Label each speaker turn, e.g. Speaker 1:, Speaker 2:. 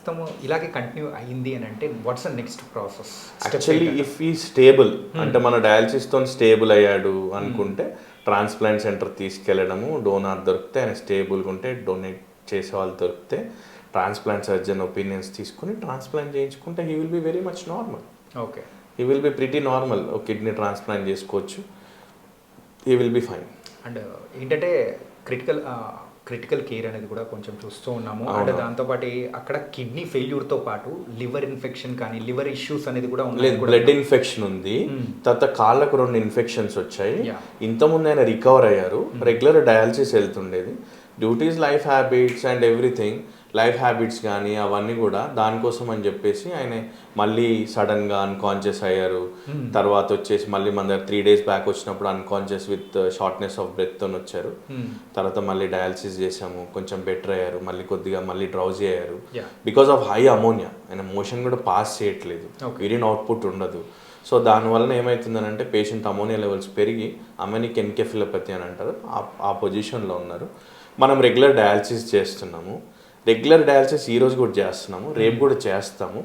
Speaker 1: ప్రస్తుతం ఇలాగే కంటిన్యూ అయింది అని అంటే what's the next process?
Speaker 2: Actually if ఈ స్టేబుల్ అంటే మన డయాలసిస్తో స్టేబుల్ అయ్యాడు అనుకుంటే ట్రాన్స్ప్లాంట్ సెంటర్ తీసుకెళ్ళడము, డోనార్ దొరికితే ఆయన స్టేబుల్గా ఉంటే డొనేట్ చేసే వాళ్ళు దొరికితే ట్రాన్స్ప్లాంట్ సర్జన్ ఒపీనియన్స్ తీసుకుని ట్రాన్స్ప్లాంట్ చేయించుకుంటే he will be very much normal.
Speaker 1: Okay,
Speaker 2: he will be pretty normal. ఒక కిడ్నీ ట్రాన్స్ప్లాంట్ చేసుకోవచ్చు, he will be fine.
Speaker 1: And ఏంటంటే క్రిటికల్ కేర్ అనేది కూడా కొంచెం చూస్తూ ఉన్నాము. అండ్ దాంతోపాటు అక్కడ కిడ్నీ ఫెయిల్యూర్తో పాటు లివర్ ఇన్ఫెక్షన్ కానీ లివర్ ఇష్యూస్ అనేది కూడా
Speaker 2: లేదు, బ్లడ్ ఇన్ఫెక్షన్ ఉంది. తర్వాత కాళ్ళకు 2 ఇన్ఫెక్షన్స్ వచ్చాయి. ఇంతకుముందు ఆయన రికవర్ అయ్యారు. రెగ్యులర్ డయాలసిస్ వెళ్తుండేది. Duties, life habits and everything, life habits కానీ అవన్నీ కూడా దానికోసం అని చెప్పేసి ఆయన మళ్ళీ సడన్గా అన్కాన్షియస్ అయ్యారు. తర్వాత వచ్చేసి మళ్ళీ మన దగ్గర 3 days బ్యాక్ వచ్చినప్పుడు అన్కాన్షియస్ విత్ షార్ట్నెస్ ఆఫ్ బ్రెత్తో వచ్చారు. తర్వాత మళ్ళీ డయాలసిస్ చేసాము, కొంచెం బెటర్ అయ్యారు. మళ్ళీ కొద్దిగా మళ్ళీ డ్రౌజీ అయ్యారు బికాస్ ఆఫ్ హై అమోనియా. ఆయన మోషన్ కూడా పాస్ చేయట్లేదు, యూరిన్ అవుట్పుట్ ఉండదు. సో దానివల్ల ఏమవుతుందని అంటే పేషెంట్ అమోనియా లెవెల్స్ పెరిగి అమెనిక్ ఎన్కెఫిలోపతి అని అంటారు, ఆ పొజిషన్లో ఉన్నారు. మనం రెగ్యులర్ డయాలసిస్ చేస్తున్నాము. రెగ్యులర్ డయాలసిస్ ఈరోజు కూడా చేస్తున్నాము, రేపు కూడా చేస్తాము.